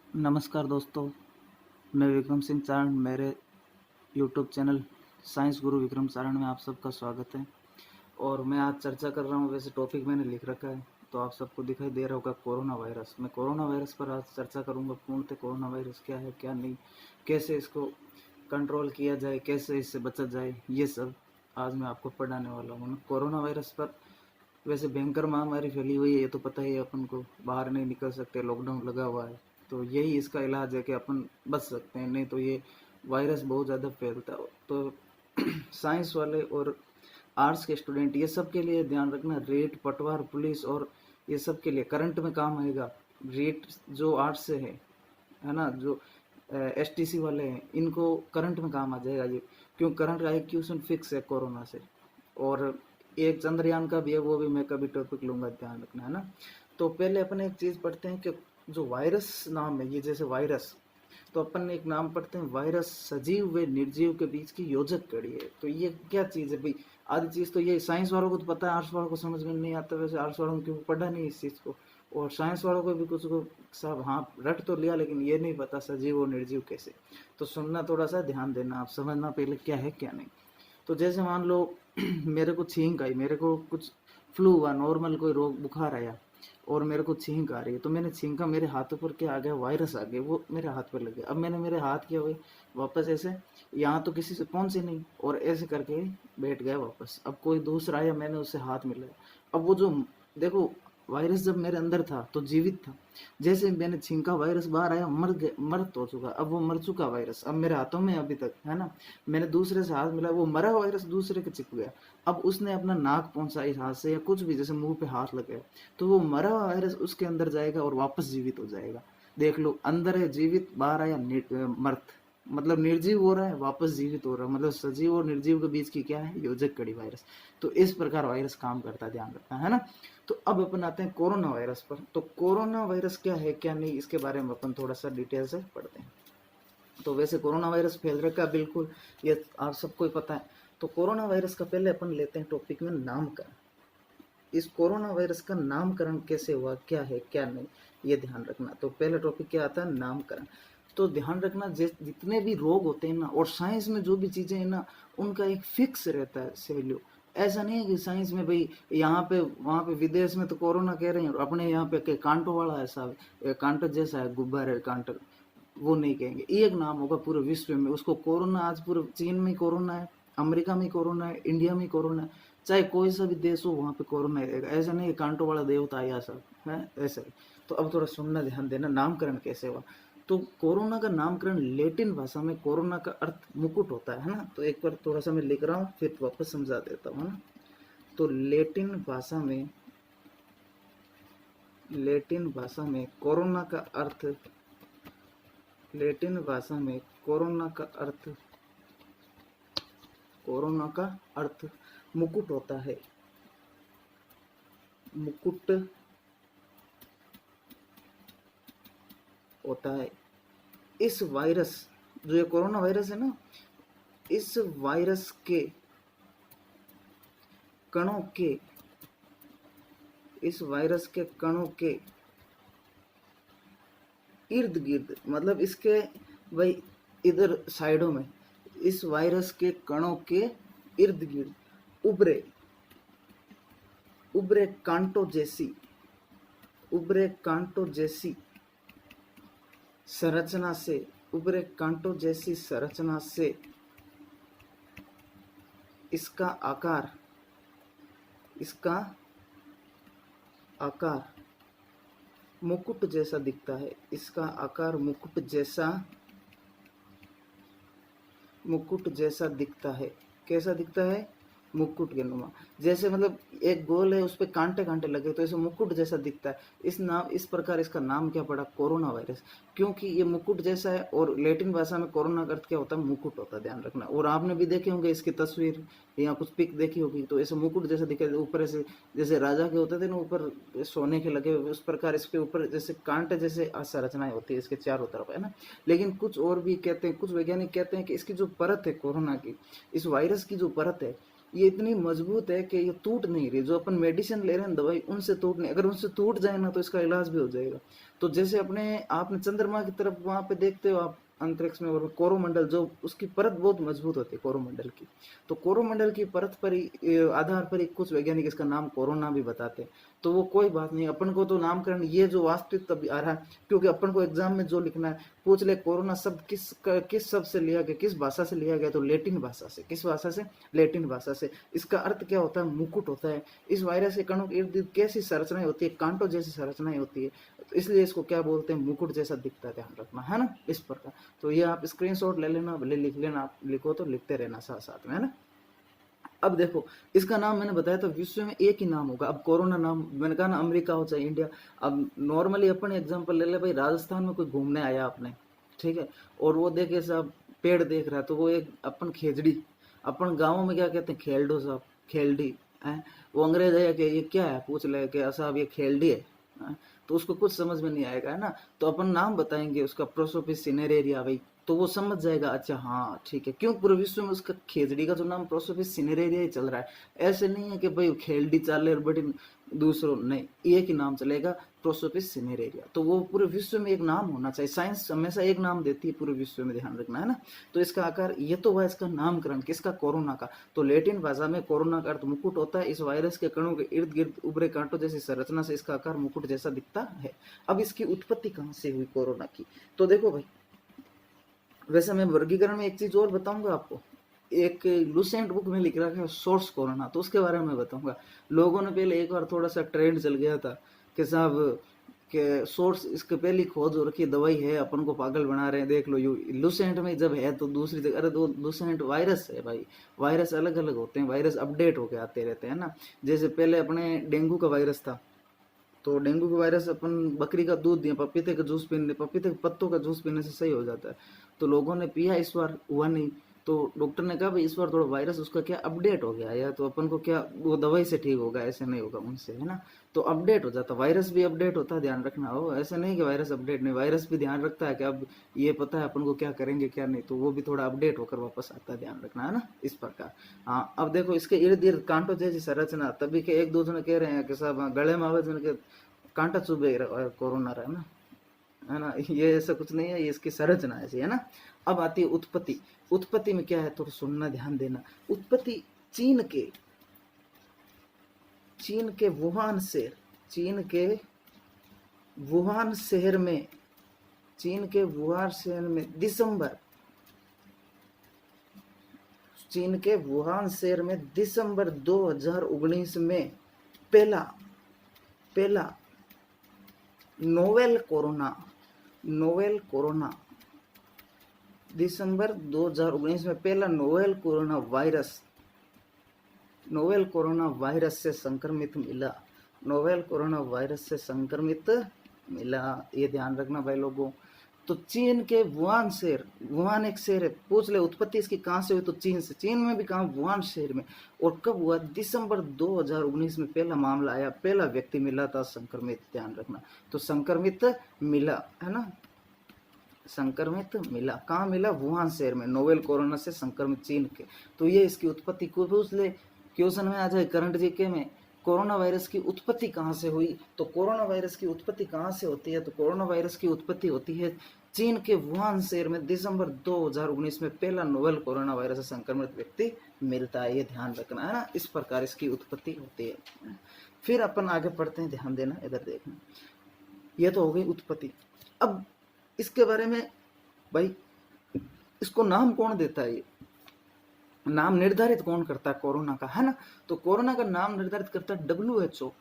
नमस्कार दोस्तों, मैं विक्रम सिंह चारण। मेरे यूट्यूब चैनल साइंस गुरु विक्रम चारण में आप सबका स्वागत है। और मैं आज चर्चा कर रहा हूँ, वैसे टॉपिक मैंने लिख रखा है तो आप सबको दिखाई दे रहा होगा, कोरोना वायरस। मैं कोरोना वायरस पर आज चर्चा करूँगा। पूर्णतः कोरोना वायरस क्या है, क्या नहीं, कैसे इसको कंट्रोल किया जाए, कैसे इससे बचा जाए, ये सब आज मैं आपको पढ़ाने वाला हूँ। कोरोना वायरस पर वैसे भयंकर महामारी फैली हुई है, ये तो पता ही है अपन को। बाहर नहीं निकल सकते, लॉकडाउन लगा हुआ है, तो यही इसका इलाज है कि अपन बच सकते हैं, नहीं तो ये वायरस बहुत ज़्यादा फैलता है। तो साइंस वाले और आर्ट्स के स्टूडेंट, ये सब के लिए ध्यान रखना। रेट, पटवार, पुलिस और ये सब के लिए करंट में काम आएगा। रेट जो आर्ट्स से है ना, जो एसटीसी वाले हैं, इनको करंट में काम आ जाएगा ये, क्यों करंट का एक्यूशन फिक्स है कोरोना से। और एक चंद्रयान का भी है, वो भी मैं कभी टॉपिक लूंगा, ध्यान रखना है ना। तो पहले अपन एक चीज पढ़ते हैं कि जो वायरस नाम है, ये जैसे वायरस, तो अपन एक नाम पढ़ते हैं वायरस, सजीव व निर्जीव के बीच की योजक कड़ी है। तो ये क्या चीज है भाई? आधी चीज तो ये साइंस वालों को तो पता है, आर्ट्स वालों को समझ में नहीं आता। वैसे आर्ट्स वालों को क्योंकि पढ़ा नहीं इस चीज को, और साइंस वालों को भी कुछ को सब हाँ रट तो लिया, लेकिन ये नहीं पता सजीव और निर्जीव कैसे। तो सुनना, थोड़ा सा ध्यान देना, आप समझना पहले क्या है क्या नहीं। तो जैसे मान लो मेरे को छींक आई, मेरे को कुछ फ्लू हुआ, नॉर्मल कोई रोग बुखार आया और मेरे को छींक आ रही है, तो मैंने छींका, मेरे हाथों पर क्या आ गया, वायरस आ गया, वो मेरे हाथ पर लग गया। अब मैंने मेरे हाथ किया हुए वापस ऐसे, यहाँ तो किसी से पहुंचे नहीं, और ऐसे करके बैठ गया वापस। अब कोई दूसरा आया, मैंने उससे हाथ मिलाया, अब वो जो, देखो, वायरस जब मेरे अंदर था तो जीवित था, जैसे मैंने छींका वायरस बाहर आया, मर गया, मर तो चुका, अब वो मर चुका वायरस अब मेरे हाथों में अभी तक है ना। मैंने दूसरे से हाथ मिला, वो मरा वायरस दूसरे के चिप गया। अब उसने अपना नाक पहुंचा इस हाथ से, या कुछ भी, जैसे मुंह पे हाथ लग गया, तो वो मरा वायरस उसके अंदर जाएगा और वापस जीवित हो जाएगा। देख लो, अंदर है जीवित, बाहर आया मर्त, मतलब निर्जीव हो रहा है, वापस जीवित हो रहा है, मतलब सजीव और निर्जीव के बीच की क्या है, योजक कड़ी वायरस। तो इस प्रकार वायरस काम करता है, ध्यान रखना है ना। तो अब अपन आते हैं कोरोना वायरस पर। तो कोरोना वायरस क्या है क्या नहीं, इसके बारे में अपन थोड़ा सा डिटेल से पढ़ते हैं। तो वैसे कोरोना वायरस फैल रखा है, बिल्कुल, ये आप सबको ही पता है। तो कोरोना वायरस का पहले अपन लेते हैं टॉपिक में नामकरण। इस कोरोना वायरस का नामकरण कैसे हुआ, क्या है क्या नहीं, ये ध्यान रखना। तो पहला टॉपिक क्या आता है, नामकरण। तो ध्यान रखना, जितने भी रोग होते हैं ना, और साइंस में जो भी चीजें हैं ना, उनका एक फिक्स रहता है वैल्यू। ऐसा नहीं है कि साइंस में भाई यहाँ पे वहां पे विदेश में तो कोरोना कह रहे हैं, और अपने यहाँ पे कांटो वाला है साहब, कांटो जैसा है, गुब्बारे कांटो, वो नहीं कहेंगे। एक नाम होगा पूरे विश्व में उसको, कोरोना। आज पूरे चीन में कोरोना है, अमेरिका में कोरोना है, इंडिया में कोरोना है, चाहे कोई सा भी देश हो वहां पे कोरोना रहेगा। ऐसा नहीं कांटो वाला देवता आया सब है, ऐसा ही। तो अब थोड़ा सुनना, ध्यान देना, नामकरण कैसे हुआ। तो कोरोना का नामकरण, लेटिन भाषा में कोरोना का अर्थ मुकुट होता है ना। तो एक बार थोड़ा सा मैं लिख रहा हूँ, फिर वापस समझा देता हूँ ना। तो लेटिन भाषा में कोरोना का अर्थ, लैटिन भाषा में कोरोना का अर्थ मुकुट होता है, मुकुट होता है। इस वायरस, जो ये कोरोना वायरस है ना, इस वायरस के कणों के, इस वायरस के कणों के इर्द गिर्द, मतलब इसके भाई इधर साइडों में, इस वायरस के कणों के इर्द गिर्द उभरे उभरे कांटो जैसी उभरे कांटो जैसी संरचना से उभरे कांटो जैसी संरचना से इसका आकार मुकुट जैसा दिखता है। इसका आकार मुकुट जैसा दिखता है। कैसा दिखता है? मुकुट के नुमा। जैसे मतलब एक गोल है, उस पे कांटे कांटे लगे, तो ऐसे मुकुट जैसा दिखता है। इस प्रकार इसका नाम क्या पड़ा, कोरोना वायरस, क्योंकि ये मुकुट जैसा है। और लैटिन भाषा में कोरोना का अर्थ क्या होता है, मुकुट होता है, ध्यान रखना। और आपने भी देखे होंगे इसकी तस्वीर या कुछ पिक देखी होगी, तो ऐसे मुकुट जैसा दिखाई, ऊपर से जैसे राजा के होते थे ना, ऊपर सोने के लगे हुए, उस प्रकार इसके ऊपर जैसे कांटे जैसे संरचनाएं होती है इसके चारों तरफ, है ना। लेकिन कुछ और भी कहते हैं, कुछ वैज्ञानिक कहते हैं कि इसकी जो परत है कोरोना की, इस वायरस की जो परत है, ये इतनी मजबूत है कि ये टूट नहीं रही। जो अपन मेडिसिन ले रहे हैं दवाई, उनसे टूट नहीं, अगर उनसे टूट जाए ना तो इसका इलाज भी हो जाएगा। तो जैसे अपने आपने चंद्रमा की तरफ वहां पे देखते हो आप अंतरिक्ष में, और कोरोमंडल जो उसकी परत बहुत मजबूत होती है कोरोमंडल की, तो कोरोमंडल की परत पर ही आधार पर ही कुछ वैज्ञानिक इसका नाम कोरोना भी बताते हैं। तो वो कोई बात नहीं, अपन को तो नामकरण ये जो वास्तविक तब आ रहा है, क्योंकि अपन को एग्जाम में जो लिखना है, पूछ ले कोरोना शब्द किस शब्द से लिया गया, किस भाषा से लिया गया, तो लेटिन भाषा से। किस भाषा से? लेटिन भाषा से। इसका अर्थ क्या होता है? मुकुट होता है। इस वायरस के कणों के इर्द गिर्द कैसी संरचनाएं होती है? कांटों जैसी संरचनाएं होती है, तो इसलिए इसको क्या बोलते हैं? मुकुट जैसा दिखता है, ध्यान रखना है ना, इस प्रकार। तो ये आप स्क्रीनशॉट ले लेना, भले लिख लेना, आप लिखो तो लिखते रहना साथ साथ में, है ना। अब देखो, इसका नाम मैंने बताया था विश्व में एक ही नाम होगा। अब कोरोना नाम मैंने कहा ना, अमेरिका हो चाहे इंडिया। अब नॉर्मली अपन एग्जांपल ले ले भाई, राजस्थान में कोई घूमने आया आपने, ठीक है, और वो देखे साहब पेड़ देख रहा है, तो वो एक अपन खेजड़ी, अपन गाँव में क्या कहते हैं? खेलडो साहब, खेलडी है। वो अंग्रेज है कि ये क्या है, पूछ ले कि साहब ये खेलडी है, तो उसको कुछ समझ में नहीं आएगा, है ना। तो अपन नाम बताएंगे उसका, प्रोसोपिस सिनेरेरिया भाई, तो वो समझ जाएगा, अच्छा हाँ ठीक है। क्यों? पूरे विश्व में उसका खेजड़ी का जो नाम प्रोसोपिस सिनेरेरिया ही चल रहा है। ऐसे नहीं है कि भाई खेलडी चाले और बड़ी दूसरों, नहीं, एक ही नाम चलेगा, प्रोसोपिस सिनेरेरिया। तो वो पूरे विश्व में एक नाम होना चाहिए। साइंस हमेशा एक नाम देती है पूरे विश्व में, ध्यान रखना, है ना। तो इसका आकार, ये तो हुआ इसका नामकरण किसका? कोरोना का। तो लेटिन भाषा में कोरोना का अर्थ मुकुट होता है। इस वायरस के कणों के इर्द गिर्द उभरे कांटों जैसी संरचना से इसका आकार मुकुट जैसा दिखता है। अब इसकी उत्पत्ति कहाँ से हुई कोरोना की? तो देखो भाई, वैसे मैं वर्गीकरण में एक चीज और बताऊंगा आपको। एक लुसेंट बुक में लिख रखा है सोर्स कोरोना, तो उसके बारे में बताऊंगा। लोगों ने पहले एक बार थोड़ा सा ट्रेंड चल गया था कि साहब के सोर्स, इसके पहले खोज हो रखी दवाई है, अपन को पागल बना रहे हैं, देख लो। यू लुसेंट में जब है तो दूसरी जगह, अरे तो लुसेंट वायरस है भाई, वायरस अलग अलग होते हैं, वायरस अपडेट होके आते रहते हैं ना। जैसे पहले अपने डेंगू का वायरस था, तो डेंगू का वायरस अपन बकरी का दूध दिया, पपीते का जूस पीने, पपीते के पत्तों का जूस पीने से सही हो जाता है। तो लोगों ने पिया, इस बार हुआ नहीं, तो डॉक्टर ने कहा भाई इस बार थोड़ा वायरस उसका क्या अपडेट हो गया, या तो अपन को क्या वो दवाई से ठीक होगा, ऐसे नहीं होगा उनसे, है ना। तो अपडेट हो जाता, वायरस भी अपडेट होता है, ध्यान रखना हो। ऐसे नहीं कि वायरस अपडेट नहीं, वायरस भी ध्यान रखता है कि अब ये पता है अपन को क्या करेंगे क्या नहीं, तो वो भी थोड़ा अपडेट होकर वापस आता है, ध्यान रखना, है ना, इस प्रकार। हाँ, अब देखो इसके इर्द गिर्द कांटों जैसी संरचना, तभी के एक दो जने कह रहे हैं कि साहब गले में आवाज के कांटा चुभे कोरोना रहा है ना। ये ऐसा कुछ नहीं है, ये इसकी संरचना ऐसी है ना। अब आती है उत्पत्ति। उत्पत्ति में क्या है, थोड़ा सुनना, ध्यान देना। उत्पत्ति चीन के वुहान शहर, चीन के वुहान शहर में, चीन के वुहान शहर में दिसंबर, चीन के वुहान शहर में दिसंबर 2019 में पहला नोवेल कोरोना दिसंबर 2019 में पहला नोवेल कोरोना वायरस से संक्रमित मिला। नोवेल कोरोना वायरस से संक्रमित मिला, ये ध्यान रखना भाई लोगों। तो चीन के वुहान शहर, वुहान एक शहर है, पूछ ले उत्पत्ति इसकी कहाँ से हुई, तो चीन से। चीन में भी कहाँ? वुहान शहर में। और कब हुआ? दिसंबर 2019 में पहला मामला आया, पहला व्यक्ति मिला था संक्रमित, ध्यान रखना। तो संक्रमित मिला, है ना, संक्रमित मिला। कहाँ मिला? वुहान शहर में, नोवेल कोरोना से संक्रमित चीन के। तो ये इसकी उत्पत्ति को पूछ ले, क्वेश्चन में आ जाए करंट जीके में, कोरोना वायरस की उत्पत्ति कहाँ से हुई। तो कोरोना वायरस की उत्पत्ति कहाँ से होती है, तो कोरोना वायरस की उत्पत्ति होती है चीन के वुहान शहर में। दिसंबर 2019 में पहला नोवेल कोरोना वायरस से संक्रमित व्यक्ति मिलता है, ये ध्यान रखना, है ना। इस प्रकार इसकी उत्पत्ति होती है। फिर अपन आगे पढ़ते हैं, ध्यान देना, इधर देखना। ये तो हो गई उत्पत्ति। अब इसके बारे में भाई, इसको नाम कौन देता है, ये नाम निर्धारित कौन करता है कोरोना का, है ना। तो कोरोना का नाम निर्धारित करता है WHO,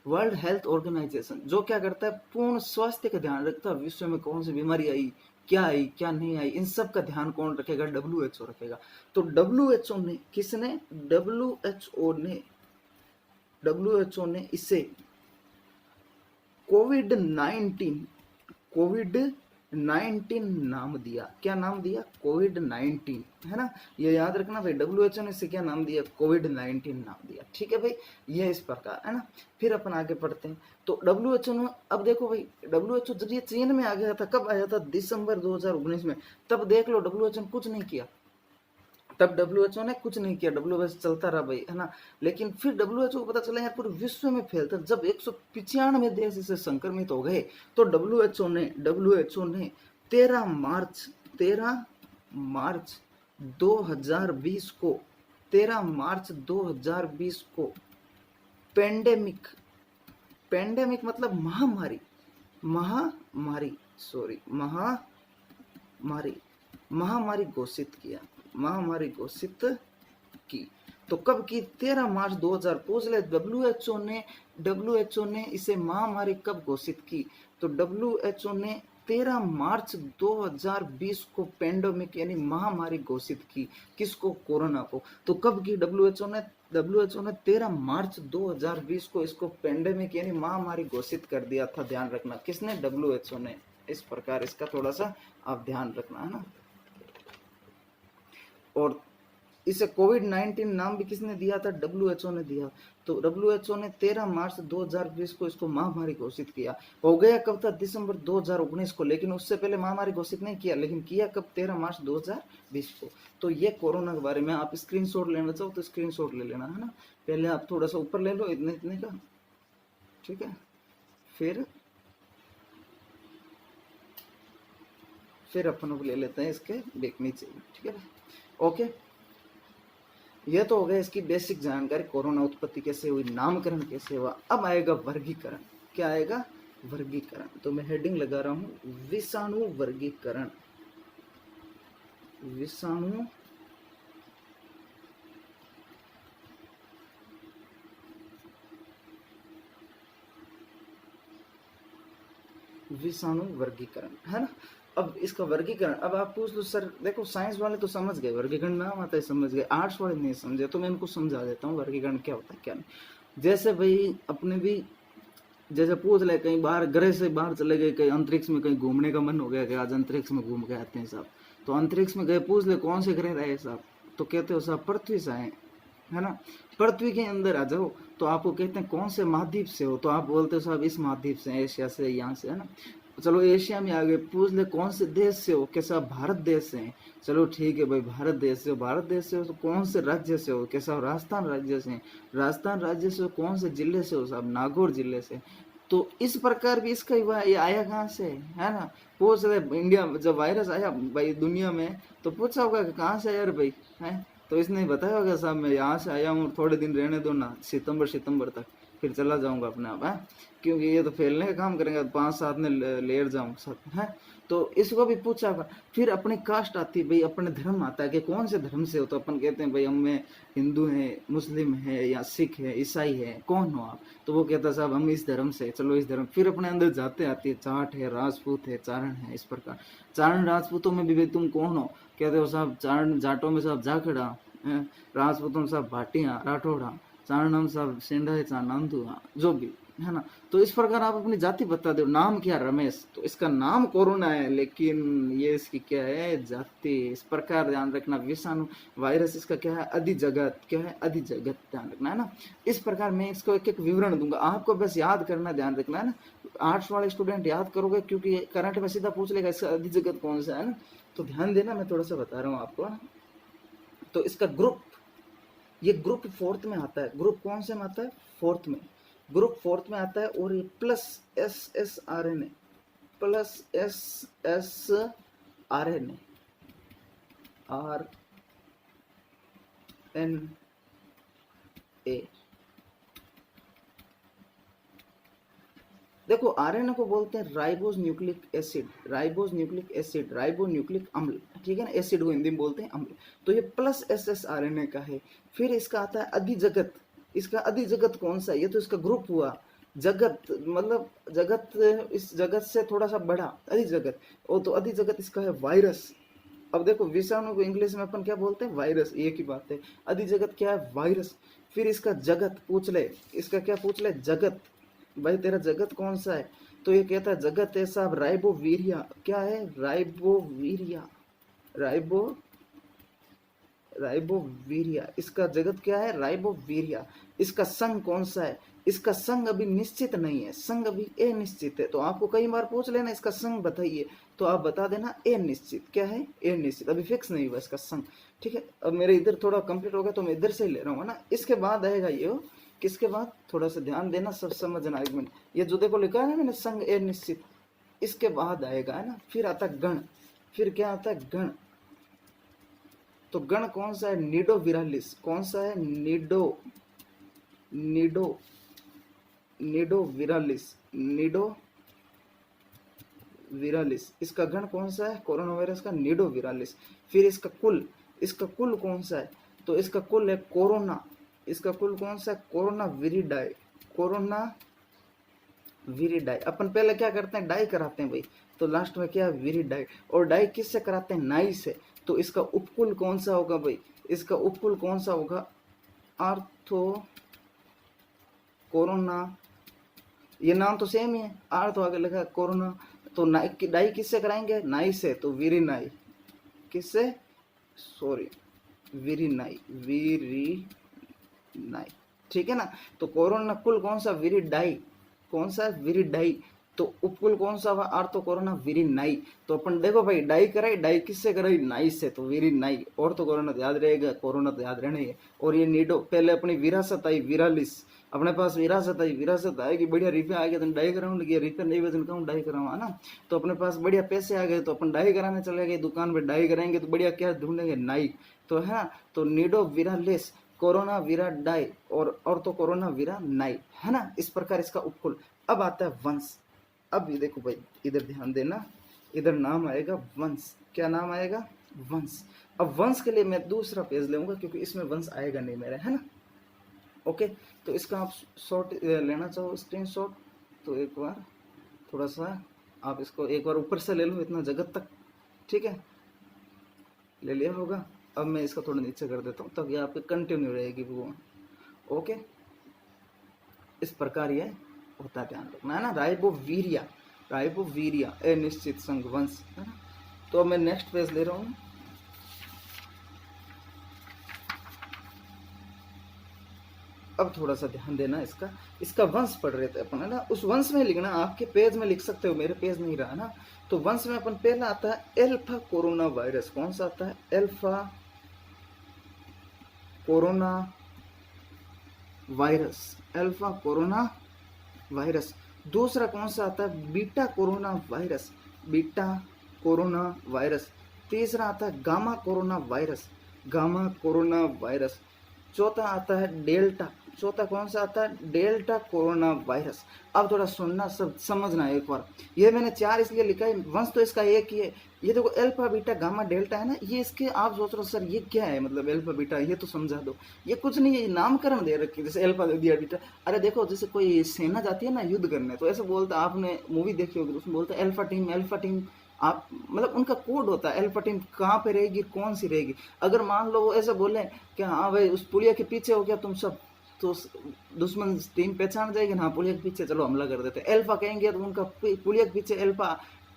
वर्ल्ड हेल्थ ऑर्गेनाइजेशन, जो क्या करता है? पूर्ण स्वास्थ्य का ध्यान रखता है। विश्व में कौन सी बीमारी आई क्या नहीं आई, इन सब का ध्यान कौन रखेगा? WHO रखेगा। तो WHO ने, किसने? WHO ने इसे कोविड-19 नाम दिया। क्या नाम दिया? कोविड-19, है ना। ये याद रखना भाई, WHO ने इसे क्या नाम दिया? कोविड-19 नाम दिया, ठीक है भाई। ये इस प्रकार, है ना। फिर अपन आगे पढ़ते हैं। तो WHO ने, अब देखो भाई, WHO जब ये चीन में आ गया था, कब आया था? दिसंबर 2019 में। तब देख लो WHO ने कुछ नहीं किया, तब डब्ल्यूएचओ ने कुछ नहीं किया, डब्ल्यूएचओ चलता रहा भाई, है ना। लेकिन फिर डब्ल्यूएचओ को पता चला यार पूरे विश्व में फैलता, जब 195 देश इसे संक्रमित हो गए तो डब्ल्यूएचओ ने 13 मार्च 2020 को 13 मार्च 2020 को पेंडेमिक मतलब महामारी घोषित की। तो कब की? 13 मार्च 2000। पूछ ले डब्ल्यूएचओ ने इसे महामारी कब घोषित की? तो डब्ल्यूएचओ ने 13 मार्च 2020 को पेंडेमिक यानी महामारी घोषित की। किसको? कोरोना को। तो कब की डब्ल्यूएचओ ने 13 मार्च 2020 को इसको पेंडेमिक यानी महामारी घोषित कर दिया था। ध्यान रखना, किसने? डब्ल्यूएचओ ने। इस प्रकार इसका थोड़ा सा आप ध्यान रखना, है ना। और इसे कोविड-19 नाम भी किसने दिया था? डब्ल्यूएचओ ने दिया। तो डब्ल्यूएचओ ने 13 मार्च 2020 को इसको महामारी घोषित किया। हो गया कब था? दिसंबर 2019 को। लेकिन उससे पहले महामारी घोषित नहीं किया, लेकिन किया कब? 13 मार्च 2020 को। तो ये कोरोना के बारे में आप स्क्रीनशॉट लेना चाहो तो स्क्रीनशॉट ले लेना, है ना। पहले आप थोड़ा सा ऊपर ले लो, इतने का, ठीक है। फिर अपन ले लेते हैं इसके बैक नीचे, ठीक है। ओके, यह तो हो गया इसकी बेसिक जानकारी, कोरोना उत्पत्ति कैसे हुई, नामकरण कैसे हुआ। अब आएगा वर्गीकरण। क्या आएगा? वर्गीकरण। तो मैं हेडिंग लगा रहा हूं विषाणु वर्गीकरण। विषाणु वर्गीकरण, है ना। अब इसका वर्गीकरण, अब आप पूछ लो सर देखो साइंस वाले तो समझ गए, वर्गीकरण नाम आता है समझ गए, आर्ट्स वाले नहीं समझे, तो मैं इनको समझा देता हूँ वर्गीकरण क्या होता है क्या नहीं। जैसे भाई अपने भी जैसे पूछ ले, कहीं बाहर ग्रह से बाहर चले गए, कहीं अंतरिक्ष में कहीं घूमने का मन हो गया कि आज अंतरिक्ष में घूम के आते हैं साहब, तो अंतरिक्ष में गए, पूछ ले कौन से ग्रह रहे साहब, तो कहते हो साहब पृथ्वी से आए, है ना। पृथ्वी के अंदर आ जाओ तो आपको कहते हैं कौन से महाद्वीप से हो, तो आप बोलते हो साहब इस महाद्वीप से, एशिया से, यहाँ से, है ना। चलो एशिया में आ गए, पूछ ले कौन से देश से हो, कैसा भारत देश से हैं, चलो ठीक है भाई भारत देश से हो, भारत देश से हो तो कौन से राज्य से हो, कैसा हो, राजस्थान राज्य से, राजस्थान राज्य से हो, कौन से जिले से हो साहब, नागौर जिले से। तो इस प्रकार भी इसका ये आया कहाँ से, है ना। पूछ रहे इंडिया जब वायरस आया भाई दुनिया में, तो पूछा होगा कि कहाँ से आया भाई, है, तो इसने बताया होगा साहब मैं यहाँ से आया हूँ, थोड़े दिन रहने दो ना, सितंबर तक, फिर चला जाऊंगा अपने आप, है, क्योंकि ये तो फैलने का काम करेंगे, 5-7 में लेट जाऊँ सब, है। तो इसको भी पूछा होगा। फिर अपनी कास्ट आती है भाई, अपने धर्म आता है कि कौन से धर्म से हो, तो अपन कहते हैं भाई हम में हिंदू हैं, मुस्लिम है, या सिख है, ईसाई है, कौन हो आप, तो वो कहता है साहब हम इस धर्म से, चलो इस धर्म। फिर अपने अंदर जाते आती है, जाट है, राजपूत है, चारण है, इस प्रकार। चारण राजपूतों में भी भाई तुम कौन हो, कहते हो साहब चारण जाटों में साहब जाखड़ा, राजपूतों में साहब भाटिया राठौड़ा, चारणम साहब सेंधा चांदू, जो भी, है ना। तो इस प्रकार आप अपनी जाति बता दो, नाम क्या, रमेश, तो इसका नाम कोरोना है, लेकिन ये इसकी क्या है, जाति। इस प्रकार ध्यान रखना, विषाणु वायरस इसका क्या है, अधिजगत, क्या है, अधिजगत, ध्यान रखना, है ना। इस प्रकार मैं इसको एक एक विवरण दूंगा, आपको बस याद करना, ध्यान रखना, है ना। आर्ट्स वाले स्टूडेंट याद करोगे, क्योंकि करंट में सीधा पूछ लेगा इसका अधिजगत कौन सा, है ना। तो ध्यान देना, मैं थोड़ा सा बता रहा हूँ आपको। तो इसका ग्रुप, ये ग्रुप 4th में आता है, ग्रुप कौन से में आता है, 4th में, ग्रुप 4th में आता है। और ये plus S R N A, देखो आरएनए को बोलते हैं ribose nucleic acid, ribo nucleic अम्ल, ठीक है ना, एसिड को हिंदी में बोलते हैं अम्ल। तो ये प्लस एस आरएनए का है। फिर इसका आता है अधिजगत, इसका अधिजगत कौन सा, ये तो इसका ग्रुप हुआ, जगत मतलब जगत, इस जगत से थोड़ा सा बड़ा अधिजगत, और तो अधिजगत इसका है वायरस। अब देखो विषाणु को इंग्लिश में अपन क्या बोलते हैं, वायरस, एक ही बात है। अधिजगत क्या है, वायरस। फिर इसका जगत पूछ ले, इसका क्या पूछ ले, जगत, भाई तेरा जगत कौन सा है, तो ये कहता है जगत है साहब राइबोवीरिया, क्या है, राइबोवीरिया, इसका जगत क्या है, राइबोवीरिया। इसका संघ कौन सा है, इसका संघ अभी निश्चित नहीं है, संघ अभी अनिश्चित है। तो आपको कई बार पूछ लेना इसका संघ बताइए, तो आप बता देना ए निश्चित। क्या है? ए निश्चित। अभी फिक्स नहीं हुआ इसका संग, ठीक है। अब मेरे इधर थोड़ा कंप्लीट हो गया तो मैं इधर से ही ले रहा हूँ, है ना। इसके बाद आएगा ये हो, किसके बाद? थोड़ा सा ध्यान देना, सब समझना एक मिनट। ये जो देखो लिखा है ना मैंने, संग ए निश्चित, इसके बाद आएगा, है ना। फिर आता गण। फिर क्या आता है? गण। तो गण कौन सा है? निडो विरालिस। कौन सा है? Nido Nido Nido विरालिस। निडो विरालिस। इसका गण कौन सा है? कोरोना वायरस का निडो विरालिस। फिर इसका कुल कौन सा है? तो इसका कुल है कोरोना। इसका कुल कौन सा है? कोरोना विरिडाई। कोरोना विरिडाई। अपन पहले क्या करते हैं? डाई कराते हैं भाई, तो लास्ट में क्या है? विरिडाई। और डाई किससे कराते हैं? नाई से। तो इसका उपकुल कौन सा होगा भाई? इसका उपकुल कौन सा होगा? Ortho corona. ये नाम तो सेम ही है, आर तो आगे लगा कोरोना। तो नाई डाई किससे कराएंगे? नाई से। तो वीरी नाई। किससे? सॉरी, वीरी नाई। वीरी नाई, ठीक है ना। तो कोरोना कुल कौन सा? वीरी डाई। कौन सा? वीरी डाई। तो उपकुल कौन सा हुआ? आर तो कोरोना वीरी नाई। तो अपन देखो भाई, डाई कराई, डाई किससे कराई? नाई से। तो वीरी नाई। और तो कोरोना तो याद रहेगा, कोरोना तो याद रहना ही है। और ये नीडो, पहले अपनी विरासत आई विरालिस, अपने पास विरासत आई, विरासत आएगी बढ़िया, रिपे आ गया तो डाई कराऊं, लगी रिपे नहीं वजन कहूँ डाई कराऊं, है ना। तो अपने पास बढ़िया पैसे आ गए तो अपन डाई कराने चले गए दुकान पे, डाई कराएंगे तो बढ़िया क्या ढूंढेंगे? नाई। तो है ना। तो नीडो विरालिस, कोरोना वीरा डाई, और तो कोरोना वीरा नाई, है ना। इस प्रकार इसका उपकुल। अब आता है वंश। अब ये देखो भाई, इधर ध्यान देना, इधर नाम आएगा वंश। क्या नाम आएगा? वंश। अब वंश के लिए मैं दूसरा पेज लूंगा क्योंकि इसमें वंश आएगा नहीं मेरा, है ना। ओके, तो इसका आप शॉट लेना चाहो स्क्रीनशॉट, तो एक बार थोड़ा सा आप इसको एक बार ऊपर से ले लो, इतना जगत तक, ठीक है, ले लिया होगा। अब मैं इसका थोड़ा नीचे कर देता हूँ तब ये आपके कंटिन्यू रहेगी वो। ओके, इस प्रकार ये होता है, ध्यान रखना, है ना। राइबोवीरिया, राइबोवीरिया ए निश्चित संघ वंश, है ना। तो अब मैं नेक्स्ट पेज ले रहा हूँ। अब थोड़ा सा ध्यान देना, इसका वंश पढ़ रहे थे अपन, है ना। उस वंश में लिखना, आपके पेज में लिख सकते हो, मेरे पेज नहीं रहा ना। तो वंश में अपन पहला आता है एल्फा कोरोना वायरस। कौन सा आता है? Alpha corona virus. Alpha corona virus. दूसरा कौन सा आता है? Beta corona virus. Beta corona virus. तीसरा आता है gamma corona virus. Gamma corona virus. चौथा आता है डेल्टा। चौथा कौन सा आता है? Delta corona virus. अब थोड़ा सुनना, सब समझना एक बार। ये मैंने 4 इसलिए लिखा है, वंश तो इसका एक ही है। ये देखो अल्फा बीटा गामा डेल्टा, है ना। ये इसके आप सोच रहे हो सर ये क्या है, मतलब अल्फा बीटा, ये तो समझा दो। ये कुछ नहीं है, नामकरण दे रखी है, जैसे अल्फा दे दिया बीटा। अरे देखो, जैसे कोई सेना जाती है ना युद्ध करने, तो ऐसे बोलता, आपने मूवी देखी होगी, उसमें बोलता है अल्फा टीम, अल्फा टीम। आप मतलब उनका कोड होता है, अल्फा टीम कहाँ पे रहेगी, कौन सी रहेगी। अगर मान लो वो ऐसा बोले कि हाँ भाई उस पुलिया के पीछे हो गया तुम सब, तो दुश्मन टीम पहचान जाएगी, हाँ पुलिया के पीछे, चलो हमला कर देते। अल्फा कहेंगे तो उनका पुलिया के पीछे अल्फा,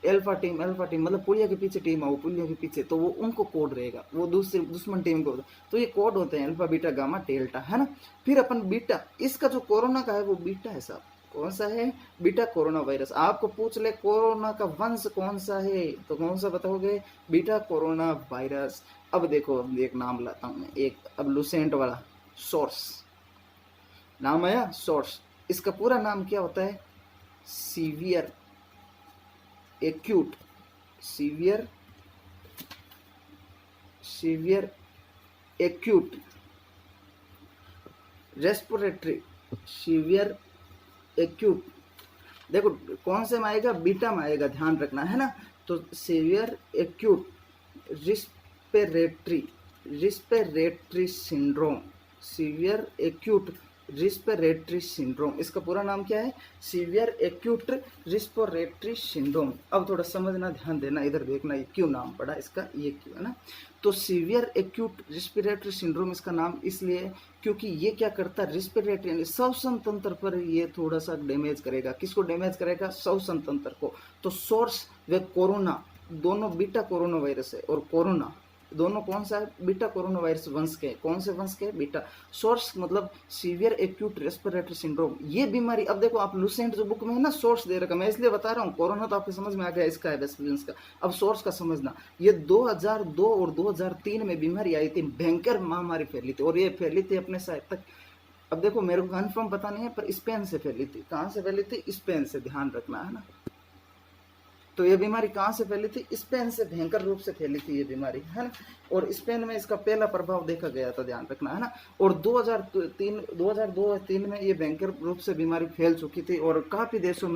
अल्फा टीम मतलब पुलिया के पीछे टीम है, वो पुलिया के पीछे, तो वो उनको कोड रहेगा, वो दूसरी दुश्मन टीम को। तो ये कोड होते हैं अल्फा बीटा गामा डेल्टा, है ना। फिर अपन बीटा, इसका जो कोरोना का है वो बीटा है साहब। कौन सा है? Beta corona virus. आपको पूछ ले कोरोना का वंश कौन सा है, तो कौन सा बताओगे? Beta corona virus. अब देखो, एक नाम लाता हूं मैं, एक अब लुसेंट वाला, सोर्स नाम आया, सोर्स। इसका पूरा नाम क्या होता है? Severe acute, severe acute respiratory, severe acute. देखो कौन से में आएगा? बीटा में आएगा, ध्यान रखना, है ना। तो severe acute respiratory syndrome, severe acute respiratory syndrome, इसका पूरा नाम क्या है? Severe acute respiratory syndrome. अब थोड़ा समझना, ध्यान देना, इधर देखना, ये क्यों नाम पड़ा इसका, ये क्यों, है ना। तो सीवियर एक्यूट रिस्पिरेटरी सिंड्रोम इसका नाम इसलिए क्योंकि ये क्या करता है? रिस्पिरेटरी यानी श्वसन तंत्र पर ये थोड़ा सा डैमेज करेगा। किसको डैमेज करेगा? श्वसन तंत्र को। तो सोर्स व कोरोना दोनों बीटा कोरोना वायरस है, और कोरोना दोनों कौन सा है, बीटा कोरोना वायरस वंश के। कौन से वंश के, बीटा। सोर्स मतलब सीवियर एक्यूट रेस्पिरेटरी सिंड्रोम, ये बीमारी। अब देखो आप लुसेंट जो बुक में है ना, सोर्स दे रखा, मैं इसलिए बता रहा हूँ, कोरोना तो आपके समझ में आ गया, इसका है वेस्पिलियंस का। अब सोर्स का समझना, ये 2002 और 2003 में बीमारी आई थी, भयंकर महामारी फैली थी, और ये फैली थी अपने शायद तक, अब देखो मेरे को कन्फर्म पता नहीं है, पर स्पेन से फैली थी। कहाँ से फैली थी, स्पेन से, ध्यान रखना है ना। तो ये बीमारी कहाँ से फैली थी, स्पेन से भयंकर रूप से फैली थी ये बीमारी, है ना। और स्पेन में इसका पहला प्रभाव देखा गया था, ध्यान रखना है ना। और 2002 और 2003 में ये भयंकर रूप से बीमारी फैल चुकी थी और काफी देशों में